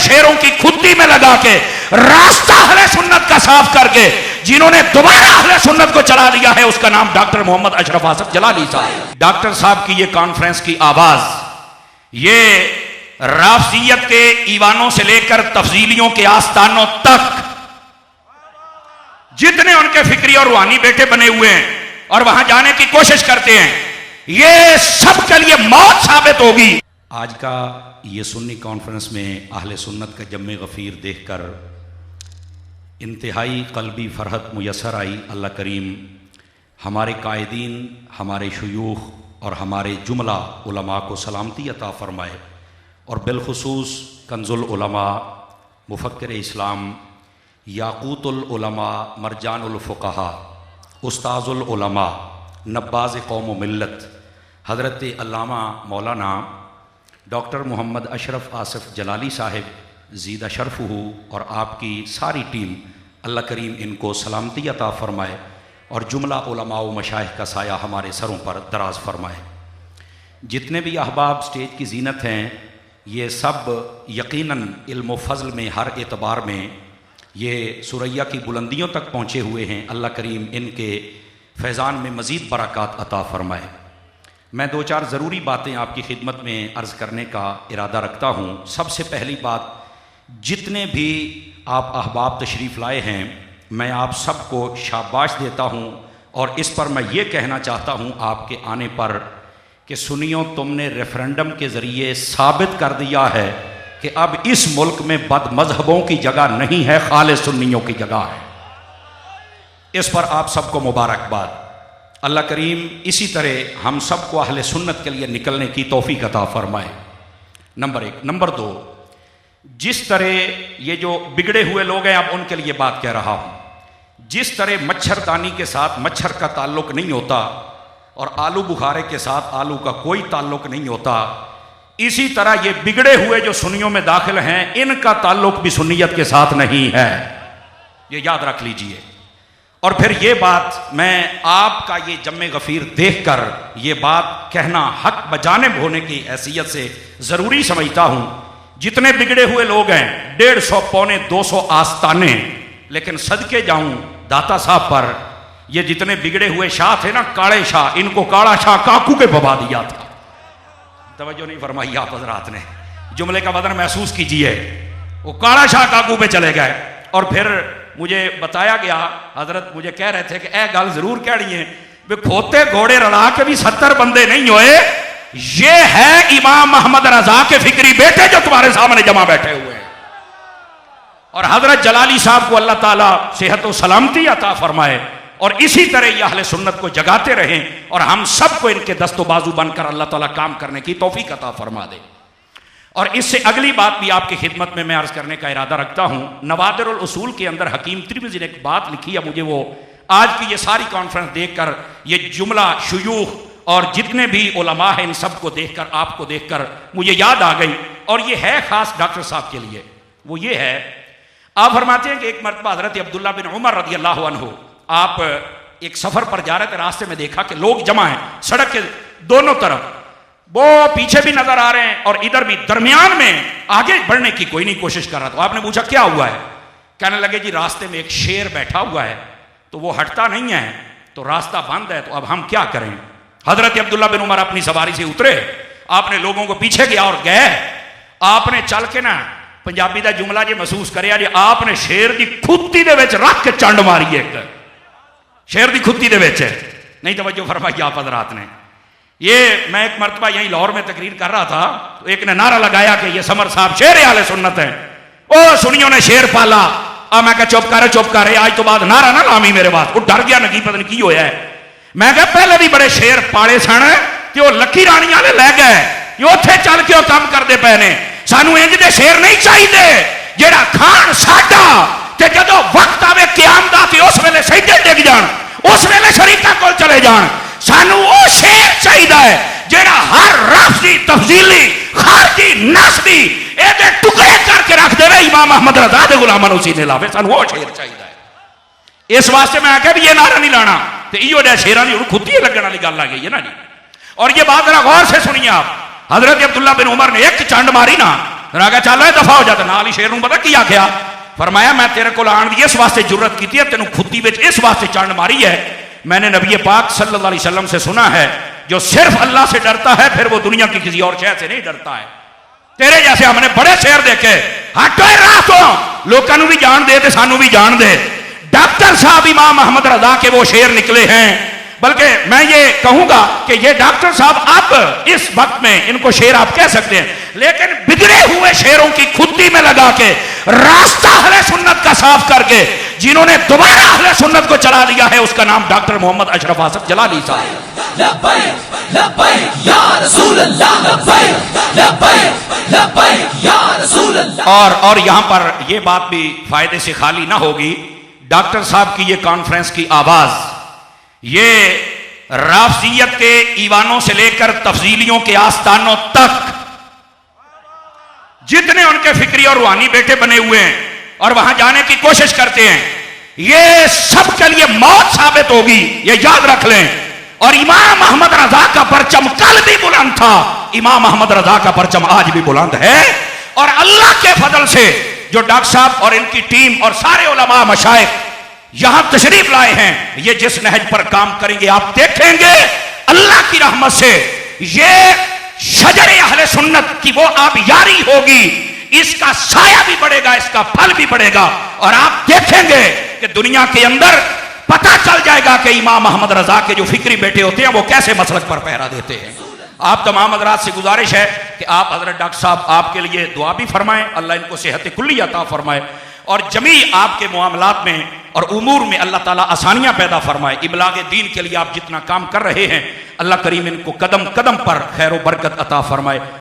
शेरों की खुद्दी में लगा के रास्ता अहले सुन्नत का साफ करके जिन्होंने दोबारा अहले सुन्नत को चला दिया है, उसका नाम डॉक्टर मोहम्मद अशरफ आसफ जलाली साहब। डॉक्टर साहब की ये कॉन्फ्रेंस की आवाज, ये राफजियत के ईवानों से लेकर तफजीलियों के आस्थानों तक जितने उनके फिक्री और रूहानी बेटे बने हुए हैं और वहां जाने की कोशिश करते हैं, ये सब के लिए मौत साबित होगी। आज का ये सुन्नी कॉन्फ्रेंस में अहले सुन्नत का जम्मे गफीर देखकर इंतहाई कल्बी फरहत मुयसर आई। अल्लाह करीम हमारे कायदीन, हमारे शयूख और हमारे जुमला उलमा को सलामती अता फरमाए और बिलखुसूस कंजुल उलमा, मुफक्किर इस्लाम, याकूतुल उलमा, मरजानुल फुक़हा, उस्ताजुल उलमा, नब्बाज़ कौम व मिल्लत हज़रत अल्लामा मौलाना डॉक्टर मोहम्मद अशरफ आसफ जलाली साहिब ज़ीदा शरफ़हू और आपकी सारी टीम, अल्लाह करीम इनको सलामती अता फ़रमाए और जुमला उलमा व मशाइख का साया हमारे सरों पर दराज फरमाए। जितने भी अहबाब स्टेज की जीनत हैं, ये सब यकीनन इल्म व फ़ज़ल में हर एतबार में ये सुरैया की बुलंदियों तक पहुँचे हुए हैं। अल्लाह करीम इनके फैज़ान में मज़ीद बरक़ात अता फ़रमाए। मैं दो चार ज़रूरी बातें आपकी खिदमत में अर्ज़ करने का इरादा रखता हूँ। सबसे पहली बात, जितने भी आप अहबाब तशरीफ़ लाए हैं, मैं आप सबको शाबाश देता हूँ और इस पर मैं ये कहना चाहता हूँ आपके आने पर कि सुनियो, तुमने रेफरेंडम के ज़रिए साबित कर दिया है कि अब इस मुल्क में बद मजहबों की जगह नहीं है, खालिस सुन्नियों की जगह है। इस पर आप सबको मुबारकबाद। अल्लाह करीम इसी तरह हम सबको अहले सुन्नत के लिए निकलने की तौफीक अता फरमाए। नंबर एक। नंबर दो, जिस तरह ये जो बिगड़े हुए लोग हैं, अब उनके लिए बात कह रहा हूँ, जिस तरह मच्छरदानी के साथ मच्छर का ताल्लुक नहीं होता और आलू बुखारे के साथ आलू का कोई ताल्लुक नहीं होता, इसी तरह ये बिगड़े हुए जो सुन्नियों में दाखिल हैं, इनका ताल्लुक भी सुन्नियत के साथ नहीं है। ये याद रख लीजिए। और फिर ये बात मैं आपका ये जम्मे गफीर देखकर ये बात कहना हक बजानिब होने की हैसियत से ज़रूरी समझता हूँ। जितने बिगड़े हुए लोग हैं, 150 पौने 200 आस्ताने, लेकिन सदके जाऊं दाता साहब पर, ये जितने बिगड़े हुए शाह थे ना, काले शाह, इनको काला शाह काकू के बबा दिया था। तवज्जो नहीं फरमाई आप हजरात ने, जुमले का वजन महसूस कीजिए। वो काला शाह काकू पे चले गए और फिर मुझे बताया गया, हजरत मुझे कह रहे थे कि ए गल जरूर कहनी है वे खोते घोड़े रला के भी 70 बंदे नहीं हुए। ये है इमाम मोहम्मद रजा के फिक्री बेटे जो तुम्हारे सामने जमा बैठे हुए हैं। और हजरत जलाली साहब को अल्लाह ताला सेहत व सलामती अता फरमाए और इसी तरह ये अहले सुन्नत को जगाते रहें और हम सबको इनके दस्तो बाजू बनकर अल्लाह ताला काम करने की तौफीक अता फरमा दे। और इससे अगली बात भी आपकी खिदमत में मैं अर्ज करने का इरादा रखता हूँ। नवादिरुल उसूल के अंदर हकीम तिरमिज़ी ने एक बात लिखी है, मुझे वो आज की ये सारी कॉन्फ्रेंस देखकर, ये जुमला शयूख और जितने भी उलमा हैं, इन सब को देखकर, आपको देखकर मुझे याद आ गई और ये है खास डॉक्टर साहब के लिए। वो ये है, आप फरमाते हैं कि एक मरतबा हज़रत अब्दुल्ला बिन उमर रज़ी अल्लाह अन्हु, आप एक सफ़र पर जा रहे थे, रास्ते में देखा कि लोग जमा हैं सड़क के दोनों तरफ, वो पीछे भी नजर आ रहे हैं और इधर भी, दरमियान में आगे बढ़ने की कोई नहीं कोशिश कर रहा। तो आपने पूछा क्या हुआ है? कहने लगे जी रास्ते में एक शेर बैठा हुआ है, तो वो हटता नहीं है, तो रास्ता बंद है, तो अब हम क्या करें? हजरत अब्दुल्ला बिन उमर अपनी सवारी से उतरे, आपने लोगों को पीछे किया और गए, आपने चल के ना पंजाबी का जुमला जी महसूस कराया जी, आपने शेर की खुत्ती दे विच रख के चंड मारी, एक शेर की खुत्ती दे विच। नहीं तवज्जो फरमाई आप हजरात ने। ये मैं एक मरतबा यहीं लाहौर में तकरीर कर रहा था, तो एक ने नारा लगाया कि ये समर साहब शेर आले सुन्नत है। ओ सुनियों ने शेर पाला। अब मैं चुप कर, आज तो बाद नारा ना लामी मेरे बात। वो डर गया, नकी पता नहीं की होया है। मैं कहा पहले भी बड़े शेर पाले सन कि वो लकी रानी वाले लै गए, उत्थे चल के काम करते पे ने। सानू इंज दे शेर नहीं चाहिए जेड़ा खान साडा ते जदों वक्त आवे क़याम दा ते उस वेले सजदे डिग जान, उस वेले शरीका कोल चले जान। सानू वो शेर चाहिए जेड़ा हर राफजी, तफजीली, खारजी, नस्बी एदे टुकड़े करके रख दे। इमाम अहमद रज़ा दे गुलामां नूं सीने लावे, सानू वो शेर चाहिए। इस वास्ते मैं आख्या भी ये नारा नहीं लाना, तो इहो जिहा शेरां दी खुदी लगण वाली गल आ गई है ना जी। और ये बात जरा गौर से सुनिए आप, हजरत अब्दुल्ला बिन उमर ने एक चंड मारी ना, उन्हें आखिया चल दफा हो जाता। नाल ही शेर नूं पता की आख्या, फरमाया मैं तेरे को आन दी इस वास्ते जुर्रत की है, तेनों खुत्ती विच इस वास्ते चंड मारी है, मैंने नबी पाक सल्लल्लाहु अलैहि वसल्लम से सुना है जो सिर्फ अल्लाह से डरता है फिर वो दुनिया की किसी और शय से नहीं डरता है। तेरे जैसे हमने बड़े शेर देखे, हटो राह तो, लोगों भी जान दे, सानू भी जान दे। डॉक्टर साहब इमाम अहमद रजा के वो शेर निकले हैं, बल्कि मैं ये कहूंगा कि ये डॉक्टर साहब अब इस वक्त में इनको शेर आप कह सकते हैं, लेकिन बिगड़े हुए शेरों की खुद्दी में लगा के रास्ता अहले सुन्नत का साफ करके जिन्होंने दोबारा अहले सुन्नत को चला दिया है, उसका नाम डॉक्टर मोहम्मद अशरफ आसफ जलाली साहब। और यहां पर यह बात भी फायदे से खाली ना होगी, डॉक्टर साहब की ये कॉन्फ्रेंस की आवाज ये राफजियत के ईवानों से लेकर तफजीलियों के आस्थानों तक जितने उनके फिक्री और रूहानी बेटे बने हुए हैं और वहां जाने की कोशिश करते हैं, ये सब के लिए मौत साबित होगी, ये याद रख लें। और इमाम अहमद रजा का परचम कल भी बुलंद था, इमाम अहमद रजा का परचम आज भी बुलंद है। और अल्लाह के फजल से जो डॉक्टर साहब और इनकी टीम और सारे उलमा मशाइख यहां तशरीफ लाए हैं, ये जिस नहज पर काम करेंगे आप देखेंगे अल्लाह की रहमत से ये शजरे अहले सुन्नत की वो आबियारी होगी, इसका साया भी बढ़ेगा, इसका फल भी बढ़ेगा। और आप देखेंगे कि दुनिया के अंदर पता चल जाएगा कि इमाम अहमद रजा के जो फिक्री बेटे होते हैं वो कैसे मसलक पर पहरा देते हैं। आप तमाम हजरात से गुजारिश है कि आप हजरत डॉक्टर साहब आपके लिए दुआ भी फरमाएं, अल्लाह इनको सेहत कुल्ली अता फरमाए और जमी आपके मामलात में और उमूर में अल्लाह ताला आसानियां पैदा फरमाए। इबलाग दीन के लिए आप जितना काम कर रहे हैं अल्लाह करीम इनको कदम कदम पर खैर व बरकत अता फरमाए।